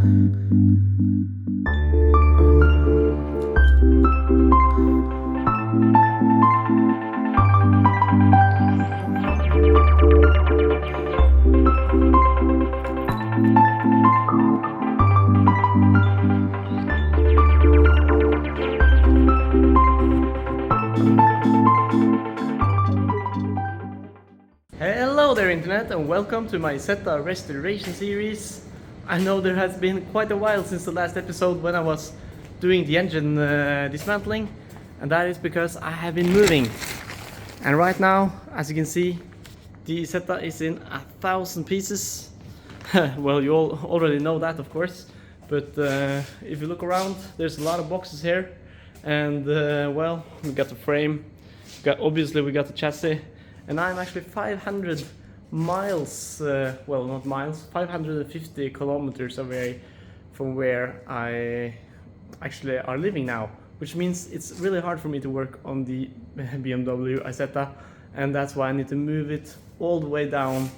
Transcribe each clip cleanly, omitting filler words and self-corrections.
Hello there Internet, and welcome to my Isetta restoration series. I know there has been quite a while since the last episode when I was doing the engine dismantling, and that is because I have been moving. And right now, as you can see, the Isetta is in 1,000 pieces. Well, you all already know that, of course, but if you look around, there's a lot of boxes here, and well, we got the frame, obviously we got the chassis. And I'm actually 500 miles, well not miles, 550 kilometers away from where I actually are living now. Which means it's really hard for me to work on the BMW Isetta, and that's why I need to move it all the way down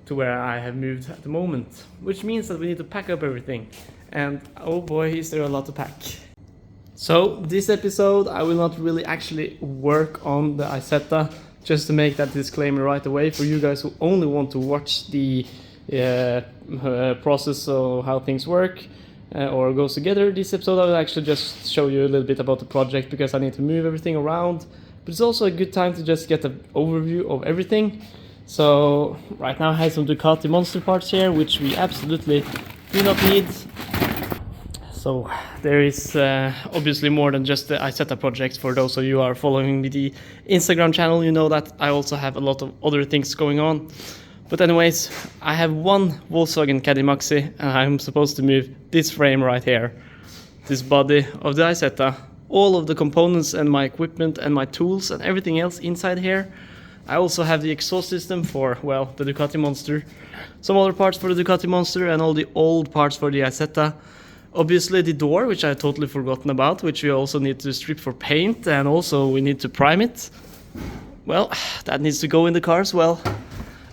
to where I have moved at the moment. Which means that we need to pack up everything. And oh boy, is there a lot to pack. So this episode I will not really actually work on the Isetta. Just to make that disclaimer right away for you guys who only want to watch the process of how things work or goes together. This episode I will actually just show you a little bit about the project because I need to move everything around. But it's also a good time to just get an overview of everything. So right now I have some Ducati Monster parts here, which we absolutely do not need. So there is obviously more than just the Isetta project. For those of you who are following me the Instagram channel, you know that I also have a lot of other things going on. But anyways, I have one Volkswagen Caddy Maxi, and I'm supposed to move this frame right here, this body of the Isetta, all of the components and my equipment and my tools and everything else inside here. I also have the exhaust system for, well, the Ducati Monster, some other parts for the Ducati Monster, and all the old parts for the Isetta. Obviously the door, which I totally forgotten about, which we also need to strip for paint, and also we need to prime it. Well, that needs to go in the car as well.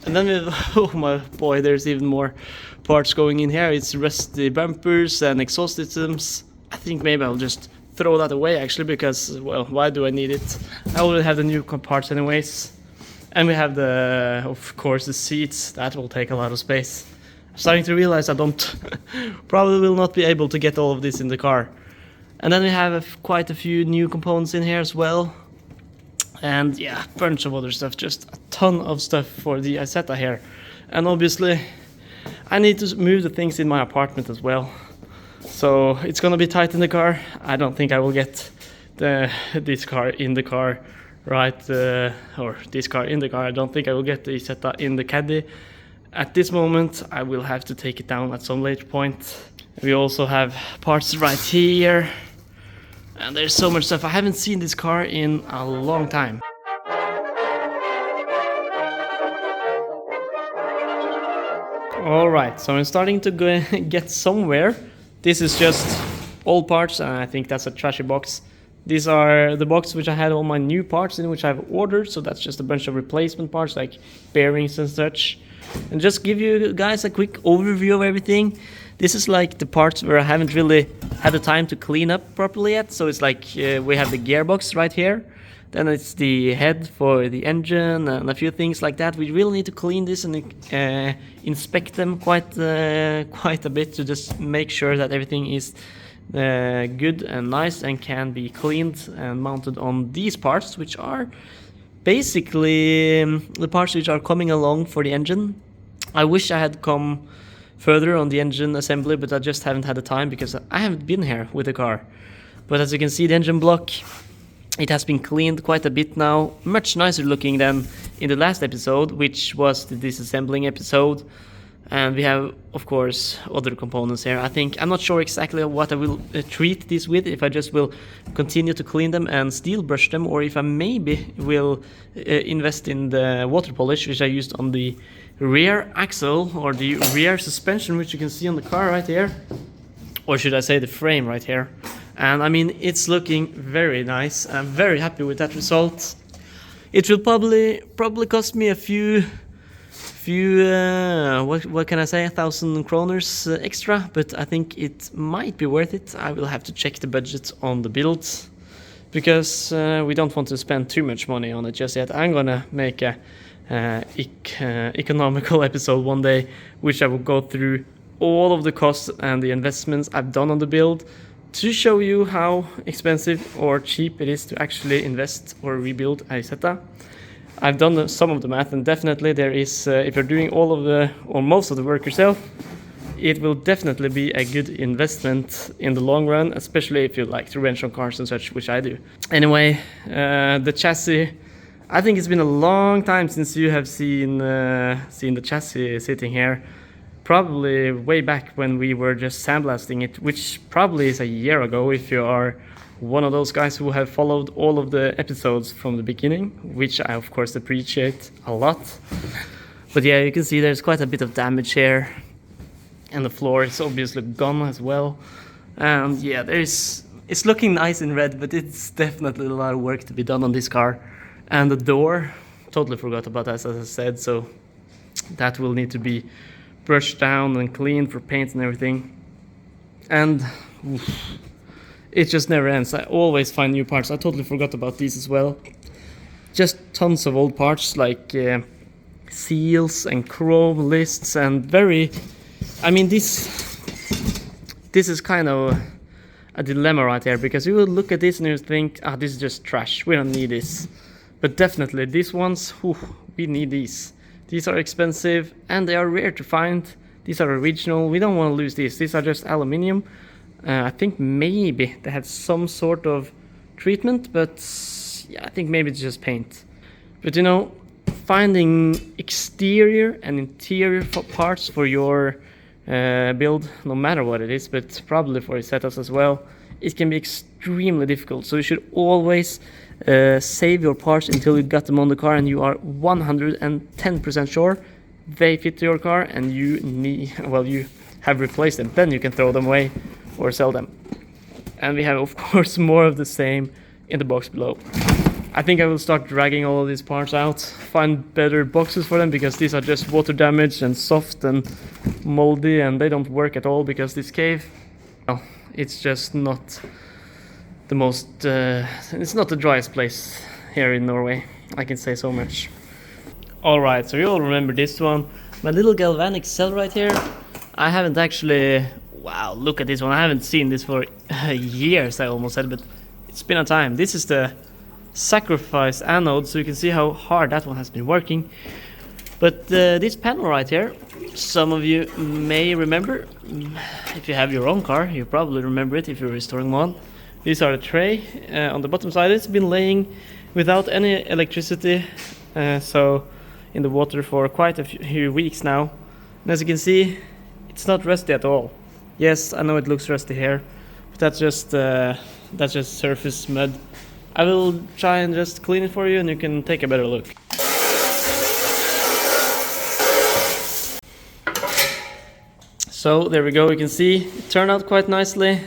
And then we have, oh my boy, there's even more parts going in here. It's rusty bumpers and exhaust systems. I think maybe I'll just throw that away actually, because, well, why do I need it? I already have the new parts anyways. And we have the, of course, the seats. That will take a lot of space. I'm starting to realize I probably will not be able to get all of this in the car. And then we have quite a few new components in here as well. And yeah, a bunch of other stuff, just a ton of stuff for the Isetta here. And obviously, I need to move the things in my apartment as well. So it's gonna be tight in the car. I don't think I will get this car in the car, right? Or this car in the car. I don't think I will get the Isetta in the Caddy. At this moment, I will have to take it down at some later point. We also have parts right here. And there's so much stuff. I haven't seen this car in a long time. Alright, so I'm starting to get somewhere. This is just old parts, and I think that's a trashy box. These are the box which I had all my new parts in, which I've ordered. So that's just a bunch of replacement parts like bearings and such. And just give you guys a quick overview of everything. This is like the parts where I haven't really had the time to clean up properly yet. So it's like we have the gearbox right here. Then it's the head for the engine and a few things like that. We really need to clean this and inspect them quite a bit to just make sure that everything is good and nice and can be cleaned and mounted on these parts, which are basically the parts which are coming along for the engine. I wish I had come further on the engine assembly, but I just haven't had the time because I haven't been here with the car. But as you can see, the engine block, it has been cleaned quite a bit now, much nicer looking than in the last episode, which was the disassembling episode. And we have, of course, other components here. I'm not sure exactly what I will treat this with, if I just will continue to clean them and steel brush them, or if I maybe will invest in the water polish, which I used on the rear axle, or the rear suspension, which you can see on the car right here. Or should I say the frame right here. And I mean, it's looking very nice. I'm very happy with that result. It will probably cost me a few few, what can I say, 1,000 kroners extra, but I think it might be worth it. I will have to check the budget on the builds, because we don't want to spend too much money on it just yet. I'm gonna make a economical episode one day, which I will go through all of the costs and the investments I've done on the build to show you how expensive or cheap it is to actually invest or rebuild a Isetta. I've done some of the math, and definitely there is, if you're doing all of the or most of the work yourself, it will definitely be a good investment in the long run, especially if you like to rent on cars and such, which I do. Anyway, the chassis, I think it's been a long time since you have seen the chassis sitting here. Probably way back when we were just sandblasting it, which probably is a year ago if you are one of those guys who have followed all of the episodes from the beginning, which I of course appreciate a lot. But yeah, you can see there's quite a bit of damage here, and the floor is obviously gone as well. And yeah, it's looking nice in red, but it's definitely a lot of work to be done on this car. And the door, totally forgot about that, as I said, so that will need to be brushed down and cleaned for paint and everything. And it just never ends. I always find new parts. I totally forgot about these as well. Just tons of old parts, like seals and chrome lists, and I mean, this is kind of a dilemma right here, because you will look at this and you think, this is just trash, we don't need this. But definitely these ones, we need these. These are expensive and they are rare to find. These are original. We don't want to lose these. These are just aluminium. I think maybe they had some sort of treatment, but yeah, I think maybe it's just paint. But you know, finding exterior and interior parts for your build, no matter what it is, but probably for Isettas as well, it can be extremely difficult. So you should always save your parts until you got them on the car and you are 110% sure they fit your car and you have replaced them. Then you can throw them away or sell them. And we have of course more of the same in the box below. I think I will start dragging all of these parts out, find better boxes for them, because these are just water damaged and soft and moldy, and they don't work at all because this cave, well, it's just not the most, it's not the driest place here in Norway, I can say so much. Alright, so you all remember this one, my little galvanic cell right here. I haven't actually, wow, look at this one, I haven't seen this for years, I almost said, but it's been a time. This is the sacrifice anode, so you can see how hard that one has been working. But this panel right here, some of you may remember. If you have your own car, you probably remember it if you're restoring one. These are the tray. On the bottom side, it's been laying without any electricity, so in the water for quite a few weeks now. And as you can see, it's not rusty at all. Yes, I know it looks rusty here, but that's just surface mud. I will try and just clean it for you and you can take a better look. So there we go, you can see it turned out quite nicely.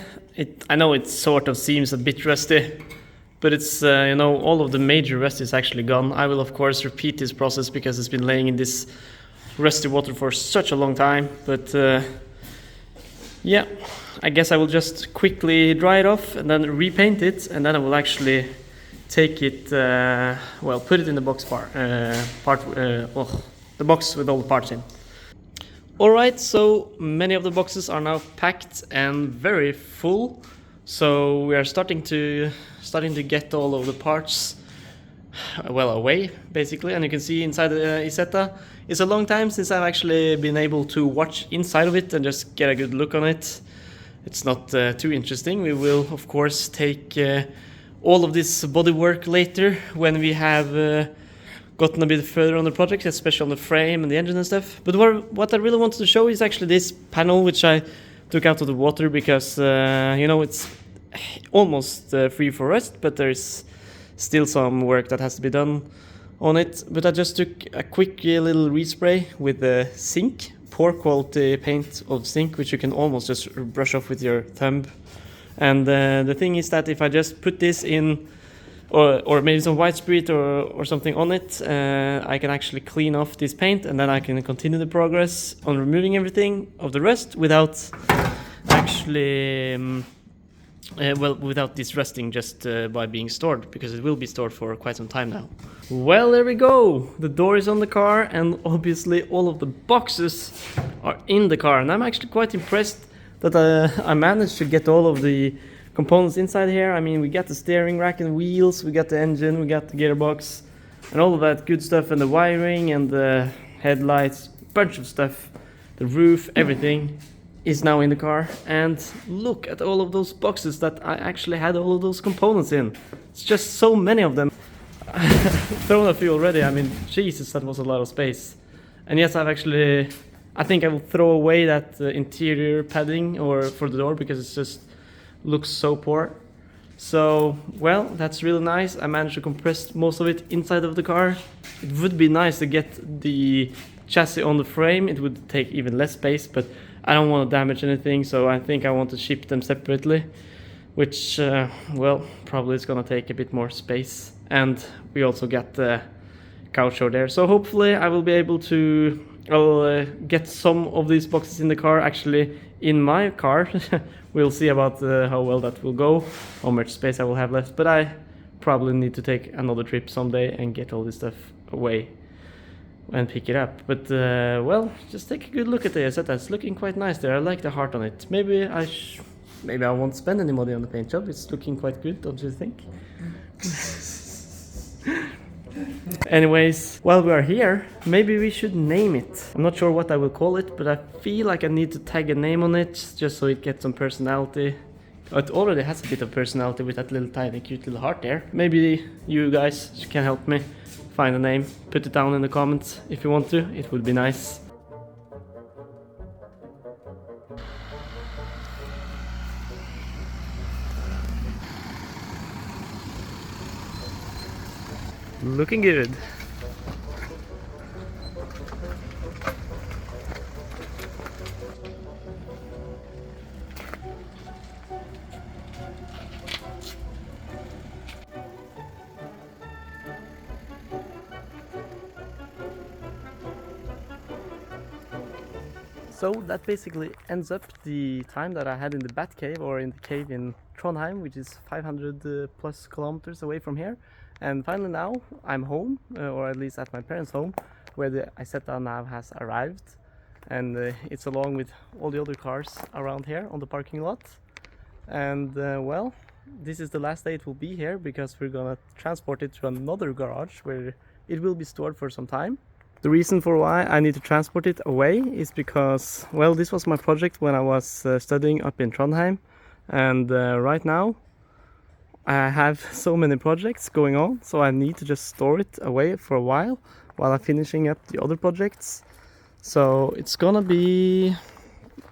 I know it sort of seems a bit rusty, but it's, you know, all of the major rust is actually gone. I will of course repeat this process because it's been laying in this rusty water for such a long time, but yeah, I guess I will just quickly dry it off and then repaint it, and then I will actually take it, well, put it in the box the box with all the parts in. Alright, so many of the boxes are now packed and very full, so we are starting to get all of the parts, well, away basically. And you can see inside the Isetta, it's a long time since I've actually been able to watch inside of it and just get a good look on it. It's not too interesting. We will of course take all of this bodywork later when we have gotten a bit further on the project, especially on the frame and the engine and stuff. But what I really wanted to show is actually this panel, which I took out of the water because you know, it's almost free for rust, but there's still some work that has to be done on it. But I just took a quick little respray with the zinc, poor quality paint of zinc, which you can almost just brush off with your thumb. And the thing is that if I just put this in or maybe some white spirit or something on it, I can actually clean off this paint, and then I can continue the progress on removing everything of the rust without actually without this rusting, just by being stored, because it will be stored for quite some time now. Well, there we go. The door is on the car, and obviously all of the boxes are in the car, and I'm actually quite impressed that I managed to get all of the components inside here. I mean, we got the steering rack and wheels, we got the engine, we got the gearbox, and all of that good stuff, and the wiring and the headlights, bunch of stuff, the roof, everything is now in the car. And look at all of those boxes that I actually had all of those components in. It's just so many of them. Thrown a few already. I mean, Jesus, that was a lot of space. And yes, I think I will throw away that interior padding or for the door, because it just looks so poor. So, well, that's really nice. I managed to compress most of it inside of the car. It would be nice to get the chassis on the frame. It would take even less space, but I don't want to damage anything, so I think I want to ship them separately, which, well, probably is gonna take a bit more space. And we also got the couch over there, so hopefully I will be able to get some of these boxes in the car, actually in my car. We'll see about how well that will go, how much space I will have left, but I probably need to take another trip someday and get all this stuff away and pick it up. But well, just take a good look at the Isetta. It's looking quite nice there. I like the heart on it. Maybe I won't spend any money on the paint job. It's looking quite good, don't you think? Anyways, while we are here, maybe we should name it. I'm not sure what I will call it, but I feel like I need to tag a name on it just so it gets some personality. It already has a bit of personality with that little tiny cute little heart there. Maybe you guys can help me find a name. Put it down in the comments if you want to. It would be nice. Looking good. So that basically ends up the time that I had in the Bat Cave, or in the cave in Trondheim, which is 500 plus kilometers away from here. And finally now I'm home, or at least at my parents' home, where the Isetta now has arrived. And it's along with all the other cars around here on the parking lot. And well, this is the last day it will be here, because we're gonna transport it to another garage where it will be stored for some time. The reason for why I need to transport it away is because, well, this was my project when I was studying up in Trondheim, and right now I have so many projects going on, so I need to just store it away for a while I'm finishing up the other projects. So it's gonna be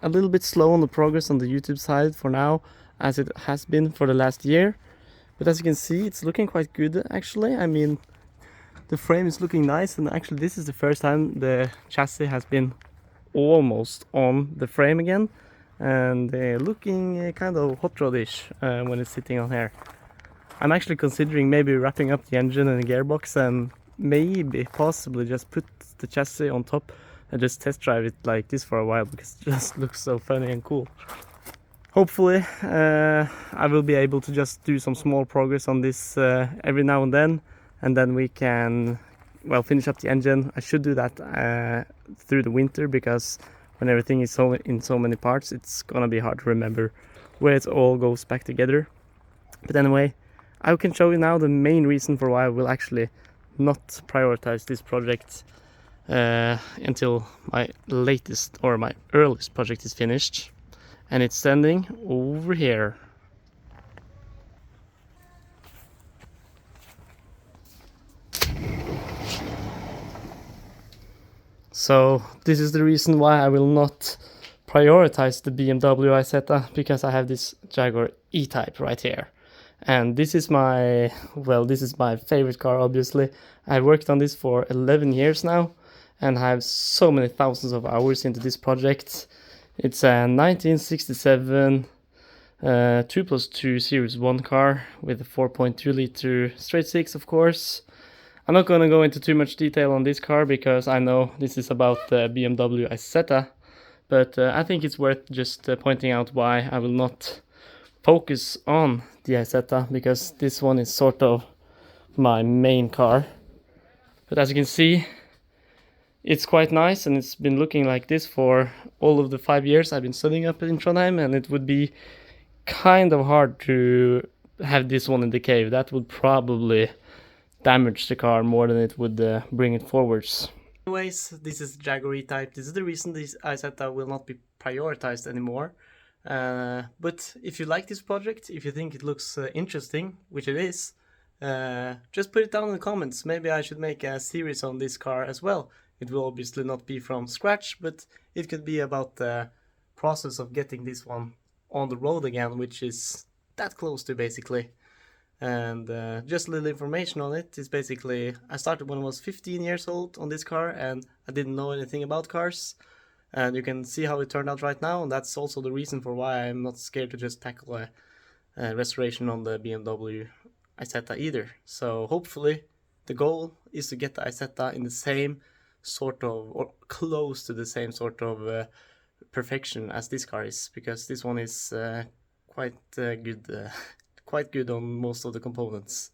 a little bit slow on the progress on the YouTube side for now, as it has been for the last year. But as you can see, it's looking quite good actually. I mean, the frame is looking nice, and actually this is the first time the chassis has been almost on the frame again, and looking kind of hot rod-ish when it's sitting on here. I'm actually considering maybe wrapping up the engine and the gearbox, and maybe possibly just put the chassis on top and just test drive it like this for a while, because it just looks so funny and cool. Hopefully I will be able to just do some small progress on this every now and then we can, well, finish up the engine. I should do that through the winter, because when everything is in so many parts, it's gonna be hard to remember where it all goes back together. But anyway, I can show you now the main reason for why I will actually not prioritize this project until my latest or my earliest project is finished, and it's standing over here. So this is the reason why I will not prioritize the BMW Isetta, because I have this Jaguar E-Type right here. And this is my favorite car, obviously. I've worked on this for 11 years now, and I have so many thousands of hours into this project. It's a 1967 2+2 Series 1 car with a 4.2 liter straight six, of course. I'm not gonna go into too much detail on this car because I know this is about the BMW Isetta, but I think it's worth just pointing out why I will not focus on the Isetta, because this one is sort of my main car. But as you can see, it's quite nice, and it's been looking like this for all of the 5 years I've been studying up in Trondheim, and it would be kind of hard to have this one in the cave. That would probably damage the car more than it would bring it forwards. Anyways, this is Jaguar E-Type. This is the reason this Isetta will not be prioritized anymore. But if you like this project, if you think it looks interesting, which it is, just put it down in the comments. Maybe I should make a series on this car as well. It will obviously not be from scratch, but it could be about the process of getting this one on the road again, which is that close to basically. And just a little information on it is basically, I started when I was 15 years old on this car, and I didn't know anything about cars. And you can see how it turned out right now, and that's also the reason for why I'm not scared to just tackle a restoration on the BMW Isetta either. So hopefully the goal is to get the Isetta in the same sort of, or close to the same sort of perfection as this car is, because this one is quite good on most of the components.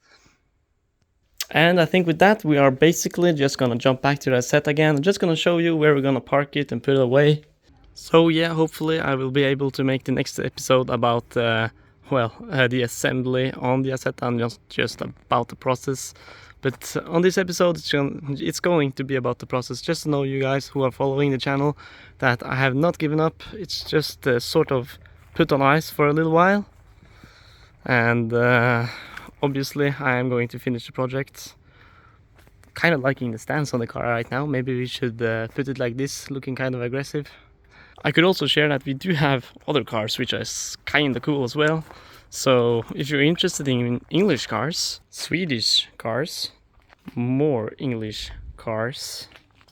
And I think with that we are basically just gonna jump back to the Isetta again. I'm just gonna show you where we're gonna park it and put it away. So yeah, hopefully I will be able to make the next episode about the assembly on the Isetta and just about the process. But on this episode it's going to be about the process, just to know you guys who are following the channel that I have not given up. It's just sort of put on ice for a little while. And obviously I am going to finish the project. Kind of liking the stance on the car right now. Maybe we should put it like this, looking kind of aggressive. I could also share that we do have other cars which are kind of cool as well. So if you're interested in English cars, Swedish cars, more English cars,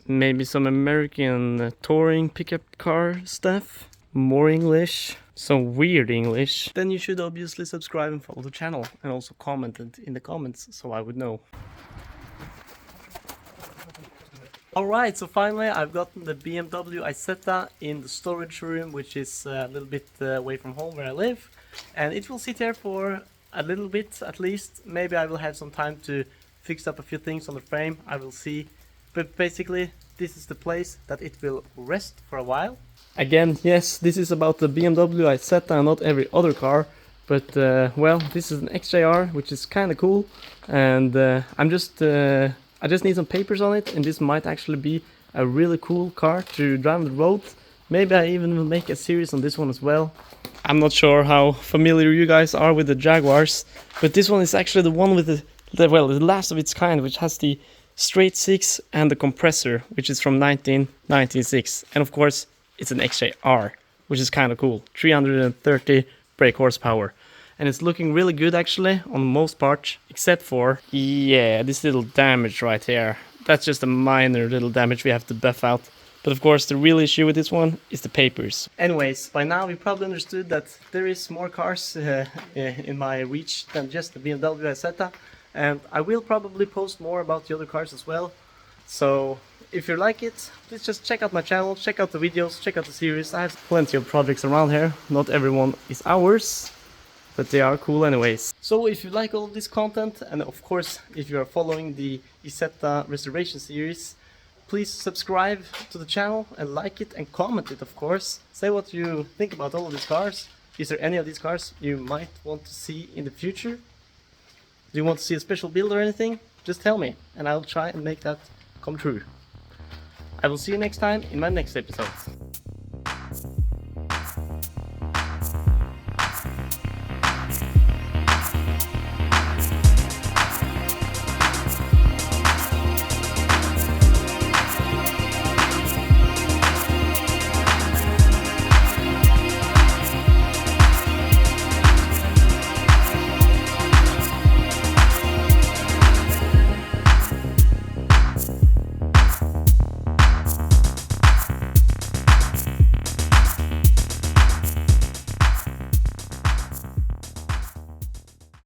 maybe some American touring pickup car stuff, more English, some weird English, then you should obviously subscribe and follow the channel, and also comment it in the comments so I would know. Alright, so finally I've gotten the BMW Isetta in the storage room, which is a little bit away from home where I live, and it will sit here for a little bit at least. Maybe I will have some time to fix up a few things on the frame, I will see. But basically this is the place that it will rest for a while. Again, yes, this is about the BMW Isetta and not every other car, but well, this is an XJR, which is kind of cool, and I just need some papers on it, and this might actually be a really cool car to drive on the road. Maybe I even will make a series on this one as well. I'm not sure how familiar you guys are with the Jaguars, but this one is actually the one with the last of its kind, which has the straight six and the compressor, which is from 1996, and of course it's an XJR, which is kind of cool. 330 brake horsepower. And it's looking really good actually on most parts, except for, yeah, this little damage right here. That's just a minor little damage we have to buff out. But of course the real issue with this one is the papers. Anyways, by now you probably understood that there is more cars in my reach than just the BMW Isetta. And I will probably post more about the other cars as well. So if you like it, please just check out my channel, check out the videos, check out the series. I have plenty of projects around here. Not everyone is ours, but they are cool anyways. So if you like all this content, and of course if you are following the Isetta restoration series, please subscribe to the channel and like it and comment it, of course. Say what you think about all of these cars. Is there any of these cars you might want to see in the future? Do you want to see a special build or anything? Just tell me and I'll try and make that come true. I will see you next time in my next episode.